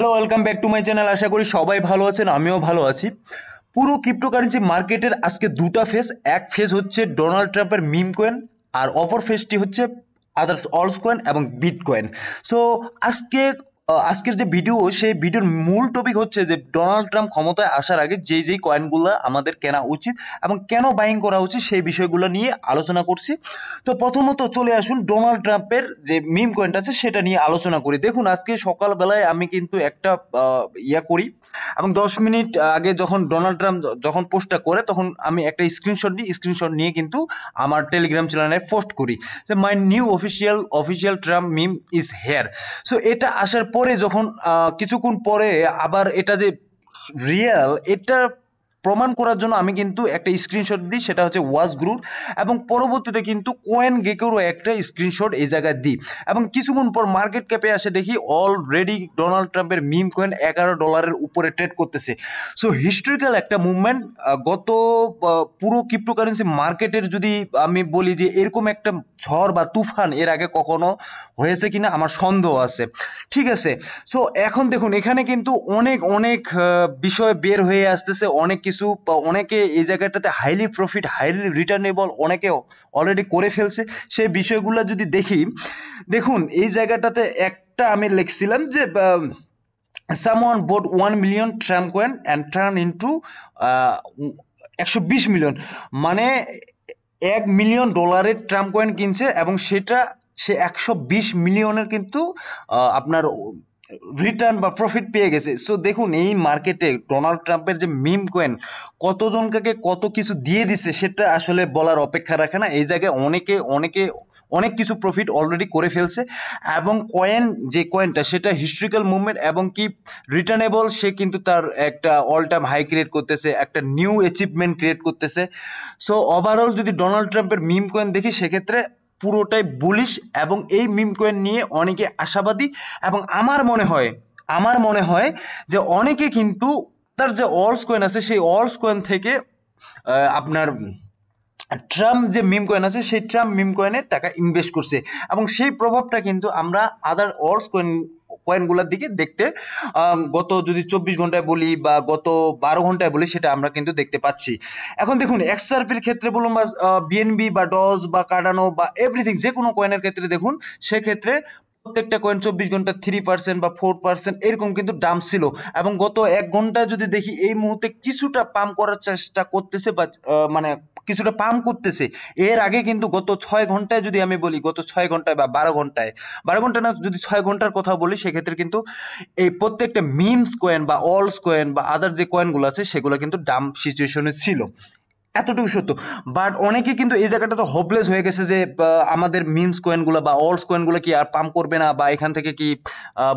Hello, welcome back to my channel. আশা করি সবাই ভালো আছেন, আমিও ভালো আছি। পুরো ক্রিপ্টোকারেন্সি মার্কেটের আজকে দুটা ফেজ। এক ফেজ হচ্ছে ডোনাল্ড ট্রাম্পের মিম কয়েন, আর অপর ফেজটি হচ্ছে আদার্স অলস কয়েন এবং বিটকয়েন। সো আজকে আজকের যে ভিডিও, সেই ভিডিওর মূল টপিক হচ্ছে যে ডোনাল্ড ট্রাম্প ক্ষমতায় আসার আগে যেই কয়েনগুলো আমাদের কেনা উচিত এবং কেন বাইং করা উচিত সেই বিষয়গুলো নিয়ে আলোচনা করছি। তো প্রথমত চলে আসুন ডোনাল্ড ট্রাম্পের যে মিম কয়েনটা আছে সেটা নিয়ে আলোচনা করি। দেখুন, আজকে সকালবেলায় আমি কিন্তু একটা ইয়া করি এবং 10 মিনিট আগে যখন ডোনাল্ড ট্রাম্প যখন পোস্টটা করে তখন আমি একটা স্ক্রিনশট নিয়ে কিন্তু আমার টেলিগ্রাম চ্যানেলে পোস্ট করি যে my new official Trump meme is here. So এটা আসার পরে যখন কিছুক্ষণ পরে আবার এটা যে রিয়েল, এটা প্রমাণ করার জন্য আমি কিন্তু একটা স্ক্রিনশট দিই, সেটা হচ্ছে ওয়াজ গ্রুপ, এবং পরবর্তীতে কিন্তু কোয়েন গেকেরও একটা স্ক্রিনশট এই জায়গায় দিই। এবং কিছুক্ষণ পর মার্কেট ক্যাপে আসে দেখি অলরেডি ডোনাল্ড ট্রাম্পের মিম কয়েন $11 উপরে ট্রেড করতেছে। সো হিস্ট্রিক্যাল একটা মুভমেন্ট। গত পুরো ক্রিপ্টোকারেন্সি মার্কেটের যদি আমি বলি যে এরকম একটা ঝড় বা তুফান এর আগে কখনো হয়েছে কিনা আমার সন্দেহ আছে। ঠিক আছে। সো এখন দেখুন, এখানে কিন্তু অনেক অনেক বিষয় বের হয়ে আসতেছে, অনেক কিছু অনেকে এই জায়গাটাতে হাইলি প্রফিট হাইলি রিটার্নেবল অনেকে অলরেডি করে ফেলছে। সেই বিষয়গুলো যদি দেখি, দেখুন এই জায়গাটাতে একটা আমি লিখছিলাম যে someone bought 1 million Trump coin and turn into 120 million, মানে $1 মিলিয়ন ট্রাম্প কয়েন কিনছে এবং সেটা সে 120 মিলিয়নের কিন্তু আপনার রিটার্ন বা প্রফিট পেয়ে গেছে। সো দেখুন, এই মার্কেটে ডোনাল্ড ট্রাম্পের যে মিম কয়েন কতজনকে কত কিছু দিয়ে দিছে সেটা আসলে বলার অপেক্ষা রাখে না। এই জায়গায় অনেকে অনেকে অনেক কিছু প্রফিট অলরেডি করে ফেলছে এবং যে কয়েনটা সেটা হিস্ট্রিক্যাল মুভমেন্ট এবং কি রিটার্নেবল, সে কিন্তু তার একটা অল টাইম হাই ক্রিয়েট করতেছে, একটা নিউ অ্যাচিভমেন্ট ক্রিয়েট করতেছে। সো ওভারঅল যদি ডোনাল্ড ট্রাম্পের মিম কয়েন দেখি সেক্ষেত্রে পুরোটাই বুলিশ এবং এই মিম কয়েন নিয়ে অনেকে আশাবাদী। এবং আমার মনে হয় যে অনেকে কিন্তু তার যে অলস কয়েন আছে সেই অলস কয়েন থেকে আপনার ট্রাম্প যে মিম কয়েন আছে সেই ট্রাম্প মিম কয়েনে টাকা ইনভেস্ট করছে এবং সেই প্রভাবটা কিন্তু আমরা আদার অলস কয়েনগুলোর দিকে দেখতে গত যদি 24 ঘন্টায় বলি বা গত 12 ঘন্টায় বলি সেটা আমরা কিন্তু দেখতে পাচ্ছি। এখন দেখুন, এক্সআরপির ক্ষেত্রে বলুন বা বিএনবি বা ডজ বা কার্ডানো বা এভরিথিং যে কোনো কয়েনের ক্ষেত্রে দেখুন, সেক্ষেত্রে প্রত্যেকটা কয়েন 24 ঘন্টা 3% বা 4% এরকম কিন্তু দাম ছিল। এবং গত 1 ঘন্টায় যদি দেখি এই মুহূর্তে কিছুটা পাম্প করার চেষ্টা করতেছে বা মানে কিছুটা পাম্প করতেছে। এর আগে কিন্তু গত 6 ঘন্টায় যদি আমি বলি, গত 6 ঘন্টায় বা 12 ঘন্টায়, 12 ঘন্টা না, যদি 6 ঘন্টার কথা বলি সেক্ষেত্রে কিন্তু এই প্রত্যেকটা মিমস কয়েন বা অলস কয়েন বা আদার যে কয়েনগুলো আছে সেগুলো কিন্তু ডাম্প সিচুয়েশনে ছিল। এতটুকু সত্য। বাট অনেকে কিন্তু এই জায়গাটা তো হোপলেস হয়ে গেছে যে আমাদের মিমস কয়েনগুলো বা অলস কয়েনগুলো কি আর পাম্প করবে না বা এখান থেকে কি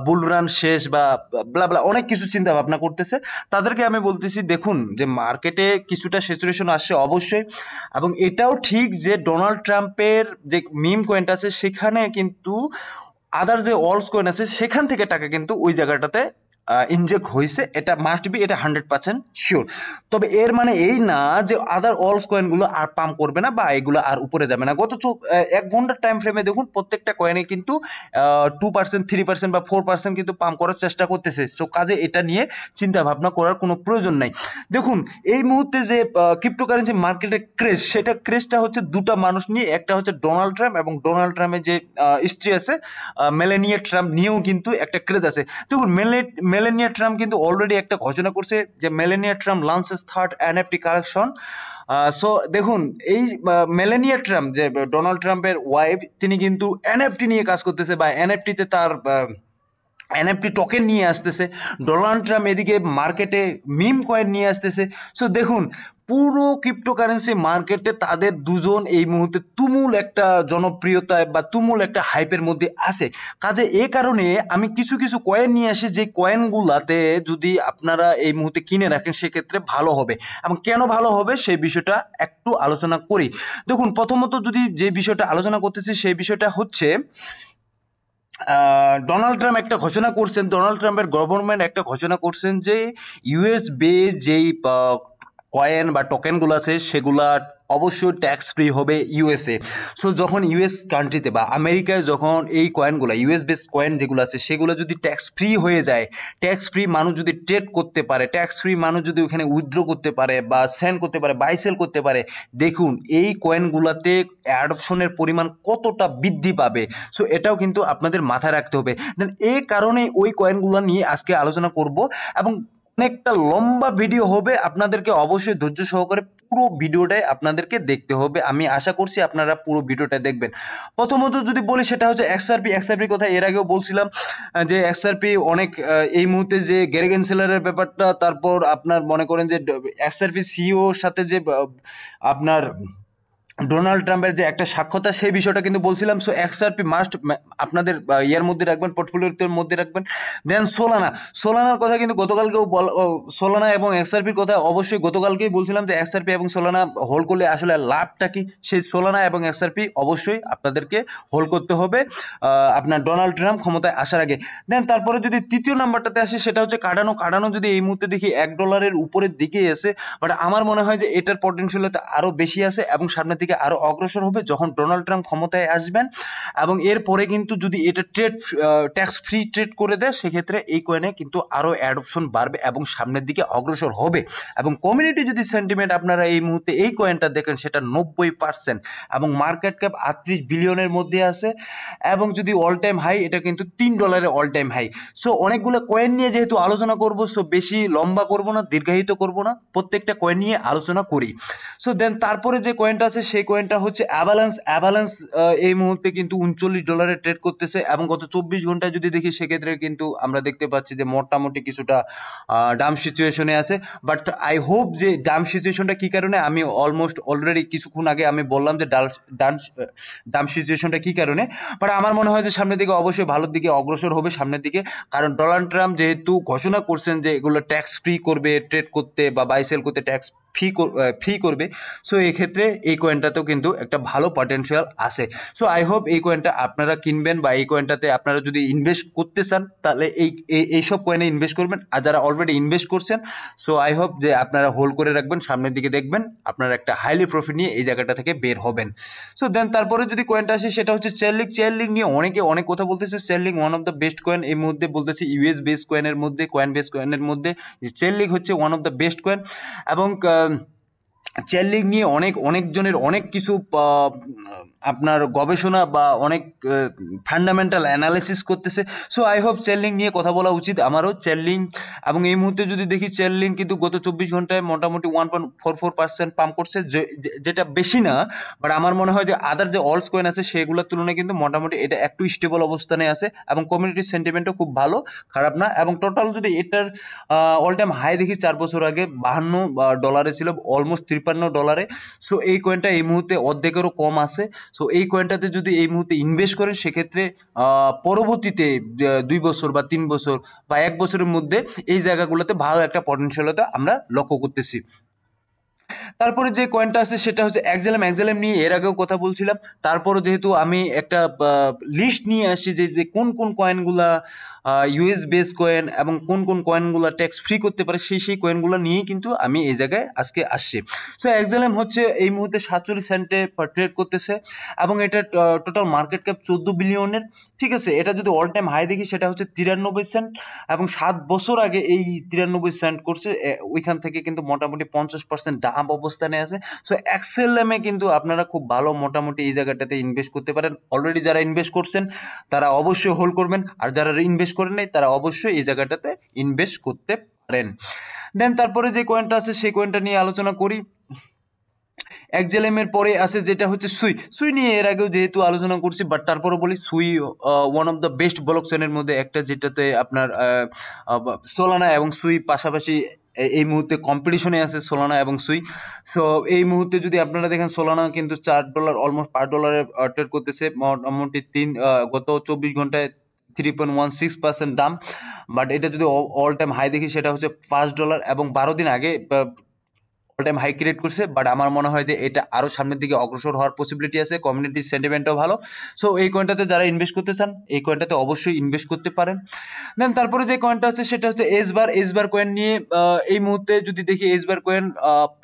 বুল রান শেষ বা ব্লা ব্লা অনেক কিছু চিন্তা ভাবনা করতেছে। তাদেরকে আমি বলতেছি, দেখুন যে মার্কেটে কিছুটা স্যাচুরেশন আসছে অবশ্যই, এবং এটাও ঠিক যে ডোনাল্ড ট্রাম্পের যে মিম কয়েনটা আছে সেখানে কিন্তু আদার যে অলস কয়েন আছে সেখান থেকে টাকা কিন্তু ওই জায়গাটাতে ইনজেক্ট হয়েছে, এটা মাস্ট বি, এটা 100% শিওর। তবে এর মানে এই না যে আদার অলস কয়েনগুলো আর পাম্প করবে না বা এগুলো আর উপরে যাবে না। গত 1 ঘন্টার টাইম ফ্রেমে দেখুন প্রত্যেকটা কয়েনে কিন্তু 2% 3% বা 4% কিন্তু পাম্প করার চেষ্টা করতেছে। সো কাজে এটা নিয়ে চিন্তা ভাবনা করার কোনো প্রয়োজন নাই। দেখুন, এই মুহূর্তে যে ক্রিপ্টোকারেন্সি মার্কেটের ক্রেজ, সেটা ক্রেজটা হচ্ছে দুটা মানুষ নিয়ে, একটা হচ্ছে ডোনাল্ড ট্রাম্প এবং ডোনাল্ড ট্রাম্পের যে স্ত্রী আছে মেলানিয়া ট্রাম্প নিয়েও কিন্তু একটা ক্রেজ আছে। দেখুন, মেলানিয়া ট্রাম্প কিন্তু অলরেডি একটা ঘোষণা করছে যে Melania Trump launches third NFT collection. So দেখুন, এই মেলানিয়া ট্রাম্প যে ডোনাল্ড ট্রাম্পের ওয়াইফ, তিনি কিন্তু এনএফটি নিয়ে কাজ করতেছে বা এনএফটিতে তার এনএফটি টোকেন নিয়ে আসতেছে। ডোনাল্ড ট্রাম্প এদিকে মার্কেটে মিম কয়েন নিয়ে আসতেছে। সো দেখুন, পুরো ক্রিপ্টোকারেন্সি মার্কেটে তাদের দুজন এই মুহূর্তে তুমুল একটা জনপ্রিয়তায় বা তুমুল একটা হাইপের মধ্যে আছে। কাজে এ কারণে আমি কিছু কিছু কয়েন নিয়ে আসি যে কয়েনগুলাতে যদি আপনারা এই মুহূর্তে কিনে রাখেন সেক্ষেত্রে ভালো হবে। এবং কেন ভালো হবে সেই বিষয়টা একটু আলোচনা করি। দেখুন, প্রথমত যদি যে বিষয়টা আলোচনা করতেছি সেই বিষয়টা হচ্ছে ডোনাল্ড ট্রাম্পের গভর্নমেন্ট একটা ঘোষণা করছেন যে ইউএস বেস যেই কয়েন বা টোকেনগুলো আছে সেগুলা অবশ্যই ট্যাক্স ফ্রি হবে ইউএসএ। সো যখন ইউএস কান্ট্রিতে বা আমেরিকায় যখন এই কয়েনগুলো ইউএস বেস কয়েন যেগুলো আছে সেগুলো যদি ট্যাক্স ফ্রি হয়ে যায়, ট্যাক্স ফ্রি মানুষ যদি ট্রেড করতে পারে, ট্যাক্স ফ্রি মানুষ যদি ওখানে উইথড্র করতে পারে বা সেন্ড করতে পারে, বাই সেল করতে পারে, দেখুন এই কয়েনগুলোতে অ্যাডপশনের পরিমাণ কতটা বৃদ্ধি পাবে। সো এটাও কিন্তু আপনাদের মাথায় রাখতে হবে। দেন এই কারণে ওই কয়েনগুলো নিয়ে আজকে আলোচনা করব এবং অনেকটা লম্বা ভিডিও হবে, আপনাদেরকে অবশ্যই ধৈর্য সহকারে পুরো ভিডিওটাই আপনাদেরকে দেখতে হবে। আমি আশা করছি আপনারা পুরো ভিডিওটা দেখবেন। প্রথমত যদি বলি সেটা হচ্ছে এক্সআরপি কথা এর আগেও বলছিলাম যে এক্সআরপি অনেক এই মুহূর্তে যে গ্যারি গেনসেলারের ব্যাপারটা, তারপর আপনার মনে করেন যে এক্সআরপি সিইওর সাথে যে আপনার ডোনাল্ড ট্রাম্পের যে একটা সাক্ষাৎ সেই বিষয়টা কিন্তু বলছিলাম। সো এক্সআরপি মাস্ট আপনাদের ইয়ার মধ্যে রাখবেন, পোর্টফোলিওর মধ্যে রাখবেন। দেন সোলানার কথা কিন্তু গতকালকেও সোলানা এবং এক্সআরপির কথা অবশ্যই গতকালকেই বলছিলাম যে এক্সআরপি এবং সোলানা হোল্ড করলে আসলে লাভটা কি, সেই সোলানা এবং এক্সআরপি অবশ্যই আপনাদেরকে হোল্ড করতে হবে আপনার ডোনাল্ড ট্রাম্প ক্ষমতায় আসার আগে। দেন তারপরে যদি তৃতীয় নাম্বারটাতে আসে সেটা হচ্ছে কার্ডানো যদি এই মুহূর্তে দেখি $1 উপরের দিকে এসে, বাট আমার মনে হয় যে এটার পটেনশিয়ালিটি আরও বেশি আছে এবং সামনের দিকে আরো অগ্রসর হবে যখন ডোনাল্ড ট্রাম্প ক্ষমতায় আসবেন। এবং এরপরে কিন্তু যদি এটা ট্যাক্স ফ্রি ট্রেড করে দেয় সেক্ষেত্রে এই কয়েনে কিন্তু আরো অ্যাডপশন বাড়বে এবং সামনের দিকে অগ্রসর হবে। এবং কমিউনিটি যদি সেন্টিমেন্ট আপনারা এই মুহূর্তে এই কয়েনটা দেখেন সেটা 90% এবং মার্কেট ক্যাপ 38 বিলিয়নের মধ্যে আছে এবং যদি অল টাইম হাই এটা কিন্তু $3 অল টাইম হাই। সো অনেকগুলো কয়েন নিয়ে যেহেতু আলোচনা করব, সো বেশি লম্বা করব না, দীর্ঘায়িত করব না, প্রত্যেকটা কয়েন নিয়ে আলোচনা করি। সো দেন তারপরে যে কয়েনটা আছে সেই কয়েনটা হচ্ছে অ্যাভালান্স এই মুহূর্তে কিন্তু $39 ট্রেড করতেছে এবং গত 24 ঘন্টায় যদি দেখি সেক্ষেত্রে কিন্তু আমরা দেখতে পাচ্ছি যে মোটামুটি কিছুটা ডাম সিচুয়েশনে আছে। বাট আই হোপ যে ডাম সিচুয়েশনটা কী কারণে, আমি অলরেডি কিছুক্ষণ আগে আমি বললাম যে ডাম সিচুয়েশনটা কী কারণে, বাট আমার মনে হয় যে সামনের দিকে অবশ্যই ভালোর দিকে অগ্রসর হবে সামনের দিকে। কারণ ডোনাল্ড ট্রাম্প যেহেতু ঘোষণা করছেন যে এগুলো ট্যাক্স ফ্রি করবে, ট্রেড করতে বা বাই সেল করতে ট্যাক্স ফ্রি করবে। সো এই ক্ষেত্রে এই কয়েনটাতেও কিন্তু একটা ভালো পটেনশিয়াল আছে। সো আই হোপ এই কয়েনটা আপনারা কিনবেন বা এই কয়েনটাতে আপনারা যদি ইনভেস্ট করতে চান তাহলে এইসব কয়েনে ইনভেস্ট করবেন। আর যারা অলরেডি ইনভেস্ট করছেন সো আই হোপ যে আপনারা হোল্ড করে রাখবেন, সামনের দিকে দেখবেন আপনারা একটা হাইলি প্রফিট নিয়ে এই জায়গাটা থেকে বের হবেন। সো দেন তারপরে যদি কয়েনটা আসে সেটা হচ্ছে চেয়ারলিক নিয়ে অনেকে অনেক কথা বলতেছে। Chainlink one of the best coin এই মুহূর্তে বলতেছে ইউএস বেস কয়েনের মধ্যে, কয়েন বেস কয়েনের মধ্যে চেয়ারলিক হচ্ছে one of the best coin. এবং চেয়ারলিক নিয়ে অনেকজনের অনেক কিছু আপনার গবেষণা বা অনেক ফান্ডামেন্টাল অ্যানালিসিস করতেছে। সো আই হোপ চেয়ারলিক নিয়ে কথা বলা উচিত আমারও। চেয়ারলিক এবং এই মুহূর্তে যদি দেখি চেয়ারলিক কিন্তু গত 24 ঘন্টায় মোটামুটি 1.44% পাম্প করছে, যেটা বেশি না, বাট আমার মনে হয় যে আদার যে অলস কয়েন আছে সেগুলোর তুলনায় কিন্তু মোটামুটি এটা একটু স্টেবল অবস্থানে আছে এবং কমিউনিটির সেন্টিমেন্টও খুব ভালো, খারাপ না। এবং টোটাল যদি এটার অল টাইম হাই দেখি 4 বছর আগে $52 ছিল, অলমোস্ট $53। সো এই কয়েনটা এই মুহূর্তে অর্ধেকেরও কম আছে। সো এই কয়েনটাতে যদি এই মুহূর্তে ইনভেস্ট করেন সেক্ষেত্রে পরবর্তীতে 2 বছর বা 3 বছর বা 1 বছরের মধ্যে এই জায়গাগুলোতে ভালো একটা পটেনশিয়ালতা আমরা লক্ষ্য করতেছি। তারপরে যে কয়েনটা আছে সেটা হচ্ছে এক্সেলেম নিয়ে এর আগেও কথা বলছিলাম। তারপরে যেহেতু আমি একটা লিস্ট নিয়ে আসি যে কোন কোন কয়েনগুলা ইউএস বেস কয়েন এবং কোন কয়েনগুলো ট্যাক্স ফ্রি করতে পারে সেই কয়েনগুলো নিয়েই কিন্তু আমি এই জায়গায় আজকে আসছি। সো এক্সেলেম হচ্ছে এই মুহূর্তে 47 সেন্টে ট্রেড করতেছে এবং এটা টোটাল মার্কেট ক্যাপ 14 বিলিয়নের। ঠিক আছে, এটা যদি অল টাইম হাই দেখি সেটা হচ্ছে 93 সেন্ট এবং 7 বছর আগে এই 93 সেন্ট করছে, ওইখান থেকে কিন্তু মোটামুটি 50% ডাম্প অবস্থানে আছে। সো এক্সেলেমে কিন্তু আপনারা খুব ভালো মোটামুটি এই জায়গাটাতে ইনভেস্ট করতে পারেন। অলরেডি যারা ইনভেস্ট করছেন তারা অবশ্যই হোল্ড করবেন, আর যারা ইনভেস্ট করেন নাই তারা অবশ্যই এই জায়গাটাতে ইনভেস্ট করতে পারেন। দেন তারপরে যে কয়েনটা আছে সেই কয়েনটা নিয়ে আলোচনা করি। এক্সেলেমের পরে আছে যেটা হচ্ছে সুই নিয়ে এর আগেও যেহেতু আলোচনা করছি, বাট তারপরে বলি সুই one of the best block চেনের মধ্যে একটা, যেটাতে আপনার সোলানা এবং সুই পাশাপাশি এই মুহূর্তে কম্পিটিশনে আছে সোলানা এবং সুই। সো এই মুহূর্তে যদি আপনারা দেখেন সোলানা কিন্তু $4 অলমোস্ট $5 ট্রেড করতেছে, মোটামুটি গত 24 ঘন্টায় 3.16% দাম। বাট এটা যদি অল টাইম হাই দেখি সেটা হচ্ছে $5 এবং 12 দিন আগে অল টাইম হাই ক্রিয়েট করছে, বাট আমার মনে হয় যে এটা আরও সামনের দিকে অগ্রসর হওয়ার পসিবিলিটি আছে, কমিউনিটি সেন্টিমেন্টও ভালো। সো এই কয়েনটাতে যারা ইনভেস্ট করতে চান এই কয়েনটাতে অবশ্যই ইনভেস্ট করতে পারেন। দেন তারপরে যে কয়েনটা আছে সেটা হচ্ছে এসবার কয়েন নিয়ে এই মুহূর্তে যদি দেখি এসবার কয়েন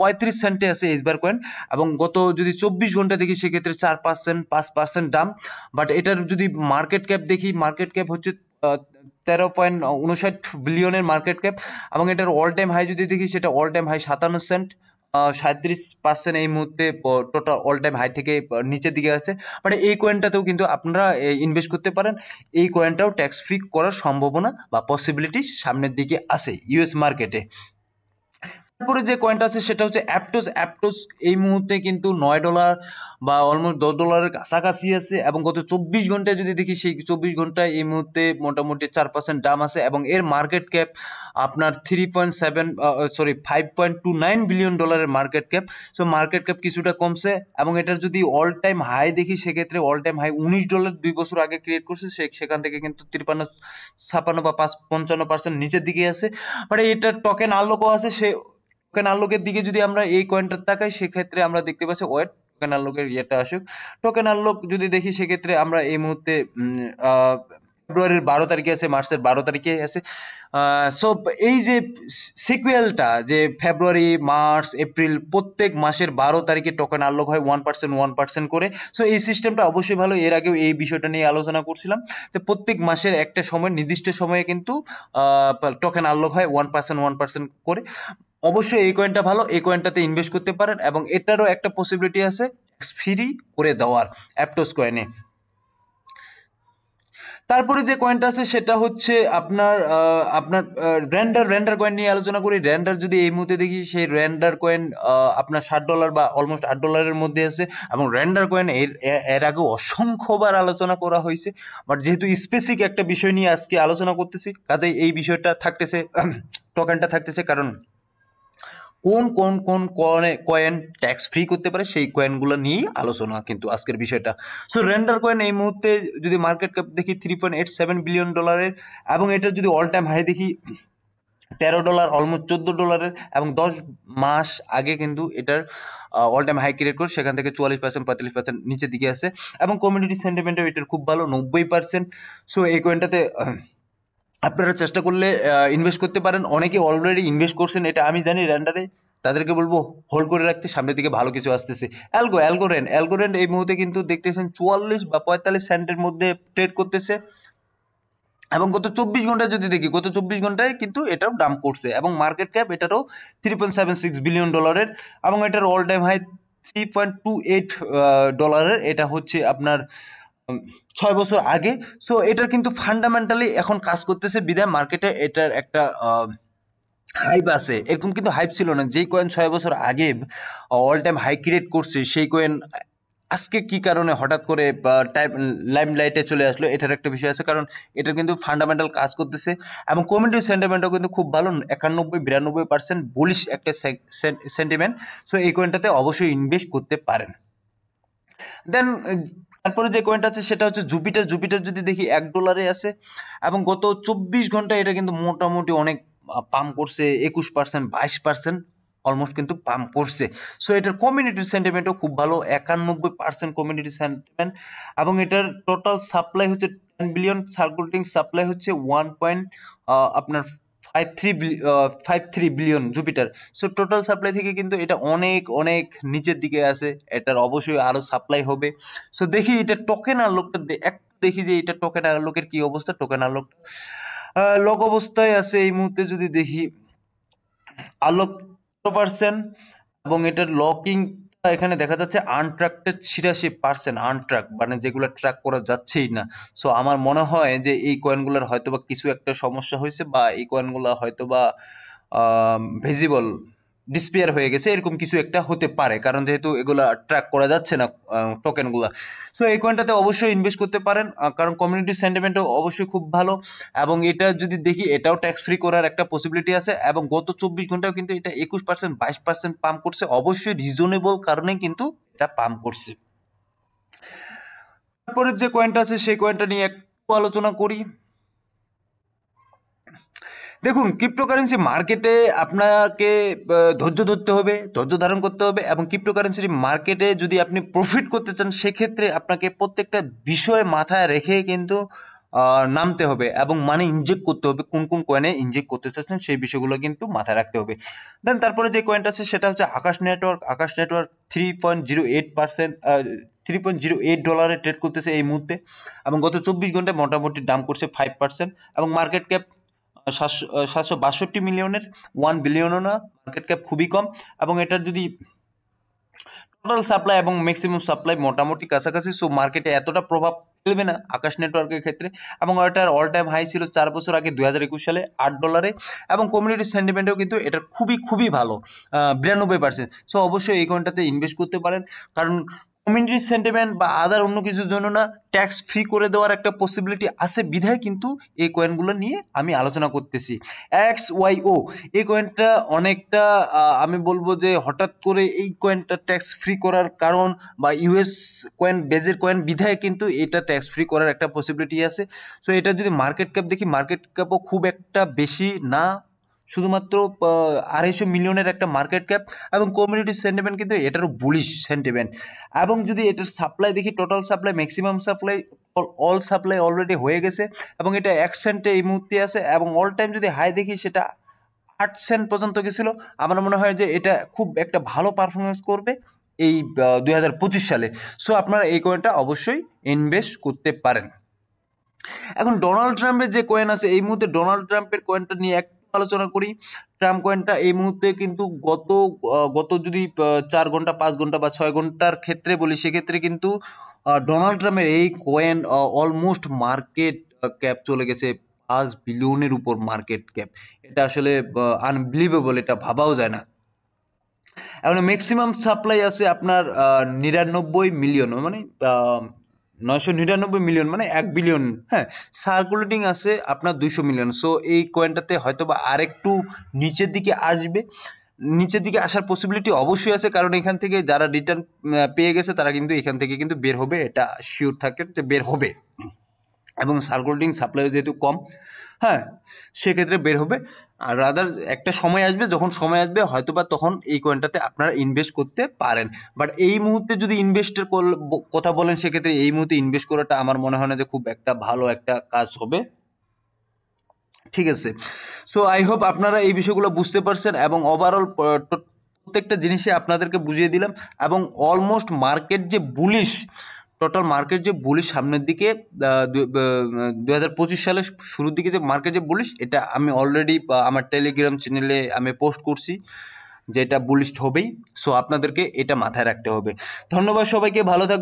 35 সেন্টে আছে এসবার কয়েন, এবং গত যদি 24 ঘন্টা দেখি সেক্ষেত্রে 4% 5% দাম। বাট এটার যদি মার্কেট ক্যাপ দেখি, মার্কেট ক্যাপ হচ্ছে 13.59 বিলিয়নের মার্কেট ক্যাপ, এবং এটার অল টাইম হাই যদি দেখি সেটা অল টাইম হাই 57 সেন্ট, 37% এই মুহূর্তে টোটাল অল টাইম হাই থেকে নিচের দিকে আছে। বাট এই কয়েনটাতেও কিন্তু আপনারা ইনভেস্ট করতে পারেন, এই কয়েনটাও ট্যাক্স ফ্রি করার সম্ভাবনা বা পসিবিলিটি সামনের দিকে আছে ইউএস মার্কেটে। তারপরে যে কয়েনটা আছে সেটা হচ্ছে অ্যাপটোস এই মুহূর্তে কিন্তু $9 বা অলমোস্ট $10 কাছাকাছি আছে, এবং গত 24 ঘন্টায় যদি দেখি সেই 24 ঘন্টায় এই মুহূর্তে মোটামুটি 4% দাম আছে, এবং এর মার্কেট ক্যাপ আপনার 5.29 বিলিয়ন ডলারের market cap. So market cap কিছুটা কমছে, এবং এটার যদি অল টাইম হাই দেখি সেক্ষেত্রে অল টাইম হাই $19 2 বছর আগে ক্রিয়েট করছে, সেখান থেকে কিন্তু 53 বা 55% নিচের দিকে আছে। বাট এটার টোকেন আনলকও আছে, সে টোকেন আনলকের দিকে যদি আমরা এই কয়েনটার তাকাই সেক্ষেত্রে আমরা দেখতে পাচ্ছি ওয়েট টোকেন আনলকের ইয়েটা আসুক। টোকেন আনলক যদি দেখি সেক্ষেত্রে আমরা এই মুহূর্তে ফেব্রুয়ারির 12 তারিখে আছে, মার্চের 12 তারিখে আছে। সো এই যে সিকুয়েলটা যে ফেব্রুয়ারি মার্চ এপ্রিল প্রত্যেক মাসের 12 তারিখে টোকেন আনলক হয় 1% করে। সো এই সিস্টেমটা অবশ্যই ভালো, এর আগেও এই বিষয়টা নিয়ে আলোচনা করছিলাম যে প্রত্যেক মাসের একটা সময় নির্দিষ্ট সময়ে কিন্তু টোকেন আনলক হয় 1% করে। অবশ্যই এই কয়েনটা ভালো, এই কয়েনটাতে ইনভেস্ট করতে পারেন, এবং এটারও একটা পসিবিলিটি আছে ফ্রি করে দেওয়ার অ্যাপটোস কয়েনে। তারপরে যে কয়েনটা আছে সেটা হচ্ছে আপনার র্যান্ডার কয়েন নিয়ে আলোচনা করি। র্যান্ডার যদি এই মুহূর্তে দেখি সেই র্যান্ডার কয়েন আপনার $60 বা অলমোস্ট $8 মধ্যে আছে, এবং র্যান্ডার কয়েন এর আগে অসংখ্যবার আলোচনা করা হয়েছে, বাট যেহেতু স্পেসিফিক একটা বিষয় নিয়ে আজকে আলোচনা করতেছি কাজেই এই বিষয়টা থাকতেছে, টোকেনটা থাকতেছে, কারণ কোন কোন কোন কয়েন ট্যাক্স ফ্রি করতে পারে সেই কয়েনগুলো নিয়েই আলোচনা কিন্তু আজকের বিষয়টা। সো রেন্ডার কয়েন এই মুহূর্তে যদি মার্কেট ক্যাপ দেখি $3.87 বিলিয়ন, এবং এটার যদি অল টাইম হাই দেখি $13, অলমোস্ট $14, এবং 10 মাস আগে কিন্তু এটার অল টাইম হাই ক্রিয়েট করে সেখান থেকে 44% 45% নিচের দিকে আছে, এবং কমিউনিটি সেন্টিমেন্টও এটার খুব ভালো 90%। সো এই কয়েনটাতে আপনারা চেষ্টা করলে ইনভেস্ট করতে পারেন। অনেকে অলরেডি ইনভেস্ট করছেন এটা আমি জানি র্যান্ডারে, তাদেরকে বলবো হোল্ড করে রাখতে, সামনের দিকে ভালো কিছু আসতেছে। অ্যালগোরেন্ড এই মুহূর্তে কিন্তু দেখতেছেন 44 বা 45 সেন্টের মধ্যে ট্রেড করতেছে, এবং গত 24 ঘন্টায় যদি দেখি গত 24 ঘন্টায় কিন্তু এটাও ডাম্প করছে, এবং মার্কেট ক্যাপ এটারও $3.76 বিলিয়ন, এবং এটার অল টাইম হাই $3.28। এটা হচ্ছে আপনার 6 বছর আগে। সো এটার কিন্তু ফান্ডামেন্টালি এখন কাজ করতেছে বিধায় মার্কেটে এটার একটা হাইপ আছে, এরকম কিন্তু হাইপ ছিল না। যেই কয়েন 6 বছর আগে অল টাইম হাই ক্রিয়েট করছে সেই কয়েন আজকে কি কারণে হঠাৎ করে লাইমলাইটে চলে আসলো, এটার একটা বিষয় আছে, কারণ এটা কিন্তু ফান্ডামেন্টাল কাজ করতেছে, এবং কমিউনিটি সেন্টিমেন্টও কিন্তু খুব ভালো, 91-92% বুলিশ একটা সেন্টিমেন্ট। সো এই কয়েনটাতে অবশ্যই ইনভেস্ট করতে পারেন। দেন তারপরে যে কয়েনটা আছে সেটা হচ্ছে জুপিটার যদি দেখি $1 আছে, এবং গত 24 ঘন্টায় এটা কিন্তু মোটামুটি অনেক পাম্প করছে, 21% 22% অলমোস্ট কিন্তু পাম্প করছে। সো এটার কমিউনিটি সেন্টিমেন্টও খুব ভালো, 91% কমিউনিটি সেন্টিমেন্ট, এবং এটার টোটাল সাপ্লাই হচ্ছে 10 বিলিয়ন, সার্কুলেটিং সাপ্লাই হচ্ছে আপনার 53 billion Jupiter. So total supply থেকে কিন্তু এটা অনেক অনেক নিচের দিকে আছে, এটার অবশ্যই আরো সাপ্লাই হবে। সো দেখি এটা টোকেন আনলকটা একটু দেখি যে এটা টোকেন আনলকের কি অবস্থা। টোকেন আনলক লক অবস্থায় আছে এই মুহূর্তে যদি দেখি আনলক 100%, এবং এটার লকিং এখানে দেখা যাচ্ছে আনট্রাক্টেড 86% আনট্রাক, মানে যেগুলো ট্র্যাক করা যাচ্ছেই না। সো আমার মনে হয় যে এই কয়েনগুলোর হয়তোবা কিছু একটা সমস্যা হয়েছে, বা এই কয়েনগুলো হয়তোবা ভিজিবল ডিসপেয়ার হয়ে গেছে, এরকম কিছু একটা হতে পারে, কারণ যেহেতু এগুলা ট্র্যাক করা যাচ্ছে না টোকেনগুলো। সো এই কয়েনটাতে অবশ্যই ইনভেস্ট করতে পারেন, কারণ কমিউনিটি সেন্টিমেন্টও অবশ্যই খুব ভালো, এবং এটা যদি দেখি এটাও ট্যাক্স ফ্রি করার একটা পসিবিলিটি আছে, এবং গত 24 ঘন্টাও কিন্তু এটা 21% 22% পাম্প করছে, অবশ্যই রিজনেবল কারণে কিন্তু এটা পাম্প করছে। তারপরে যে কয়েনটা আছে সেই কয়েনটা নিয়ে একটু আলোচনা করি। দেখুন, ক্রিপ্টোকারেন্সি মার্কেটে আপনাকে ধৈর্য ধরতে হবে, ধৈর্য ধারণ করতে হবে, এবং ক্রিপ্টোকারেন্সির মার্কেটে যদি আপনি প্রফিট করতে চান সেক্ষেত্রে আপনাকে প্রত্যেকটা বিষয় মাথায় রেখে কিন্তু নামতে হবে এবং মানি ইনজেক্ট করতে হবে। কোন কোন কয়েনে ইনজেক্ট করতে চাচ্ছেন সেই বিষয়গুলো কিন্তু মাথায় রাখতে হবে। দেন তারপরে যে কয়েনটা আছে সেটা হচ্ছে আকাশ নেটওয়ার্ক। আকাশ নেটওয়ার্ক 3.08% $3.08 ট্রেড করতেছে এই মুহূর্তে, এবং গত 24 ঘন্টায় মোটামুটি ডাম্প করছে 5%, এবং মার্কেট ক্যাপ 762 মিলিয়নের, 1 বিলিয়নও না, মার্কেট ক্যাপ খুবই কম। এবং এটার যদি টোটাল সাপ্লাই এবং ম্যাক্সিমাম সাপ্লাই মোটামুটি কাছাকাছি, সো মার্কেটে এতটা প্রভাব ফেলবে না আকাশ নেটওয়ার্কের ক্ষেত্রে। এবং এটার অল টাইম হাই ছিল 4 বছর আগে 2021 সালে $8, এবং কমিউনিটি সেন্টিমেন্টও কিন্তু এটা খুবই খুবই ভালো, 92%। সো অবশ্যই এই কয়েনটাতে ইনভেস্ট করতে পারেন, কারণ কমিউনিটি সেন্টিমেন্ট বা আদার অন্য কিছুর জন্য না, ট্যাক্স ফ্রি করে দেওয়ার একটা পসিবিলিটি আছে বিধায় কিন্তু এই কয়েনগুলো নিয়ে আমি আলোচনা করতেছি। XYO এই কয়েনটা অনেকটা আমি বলবো যে হঠাৎ করে এই কয়েনটা ট্যাক্স ফ্রি করার কারণ, বা ইউএস কয়েন বেজের কয়েন বিধায় কিন্তু এটা ট্যাক্স ফ্রি করার একটা পসিবিলিটি আছে। সো এটা যদি মার্কেট ক্যাপ দেখি, মার্কেট ক্যাপও খুব একটা বেশি না, শুধুমাত্র 250 মিলিয়নের একটা মার্কেট ক্যাপ, এবং কমিউনিটি সেন্টিমেন্ট কিন্তু এটারও বুলিশ সেন্টিমেন্ট। এবং যদি এটার সাপ্লাই দেখি, total supply, maximum supply, all supply already হয়ে গেছে, এবং এটা 1 সেন্টে এই মুহূর্তে আছে, এবং অল টাইম যদি হাই দেখি সেটা 8 সেন্ট পর্যন্ত গেছিল। আমার মনে হয় যে এটা খুব একটা ভালো পারফরমেন্স করবে এই 2025 সালে। সো আপনারা এই কয়েনটা অবশ্যই ইনভেস্ট করতে পারেন। এখন ডোনাল্ড ট্রাম্পের যে কয়েন আছে, এই মুহূর্তে ডোনাল্ড ট্রাম্পের কয়েনটা নিয়ে একটু আলোচনা করি। ট্রাম্প কয়েনটা এই মুহূর্তে কিন্তু গত যদি 4 ঘন্টা, 5 ঘন্টা বা 6 ঘন্টার ক্ষেত্রে বলি, সেক্ষেত্রে কিন্তু ডোনাল্ড ট্রাম্পের এই কয়েন অলমোস্ট মার্কেট ক্যাপ চলে গেছে 5 বিলিয়নের উপর মার্কেট ক্যাপ। এটা আসলে আনবিলিভেবল, এটা ভাবাও যায় না। এখন ম্যাক্সিমাম সাপ্লাই আছে আপনার 99 মিলিয়ন, মানে 999 মিলিয়ন, মানে 1 বিলিয়ন। হ্যাঁ, সার্কুলেটিং আছে আপনার 200 মিলিয়ন। সো এই কয়েনটাতে হয়তো বা আরেকটু নিচের দিকে আসবে, নিচের দিকে আসার পসিবিলিটি অবশ্যই আছে, কারণ এখান থেকে যারা রিটার্ন পেয়ে গেছে তারা কিন্তু এখান থেকে কিন্তু বের হবে, এটা শিওর থাকে যে বের হবে, এবং সার্কুলেটিং সাপ্লাই যেহেতু কম, হ্যাঁ, সেক্ষেত্রে বের হবে। আর রাদার একটা সময় আসবে, যখন সময় আসবে হয়তোবা তখন এই কয়েনটাতে আপনারা ইনভেস্ট করতে পারেন। বাট এই মুহূর্তে যদি ইনভেস্টের কথা বলেন, সেক্ষেত্রে এই মুহূর্তে ইনভেস্ট করাটা আমার মনে হয় না যে খুব একটা ভালো একটা কাজ হবে। ঠিক আছে, সো আই হোপ আপনারা এই বিষয়গুলো বুঝতে পারছেন, এবং ওভারঅল প্রত্যেকটা জিনিসে আপনাদেরকে বুঝিয়ে দিলাম। এবং অলমোস্ট মার্কেট যে বুলিশ, টোটাল মার্কেট যে বুলিশ সামনের দিকে 2025 সালের শুরুর দিকে যে মার্কেট যে বুলিশ, এটা আমি অলরেডি আমার টেলিগ্রাম চ্যানেলে আমি পোস্ট করছি যে এটা বুলিশ হবেই। সো আপনাদেরকে এটা মাথায় রাখতে হবে। ধন্যবাদ সবাইকে, ভালো থাকবেন।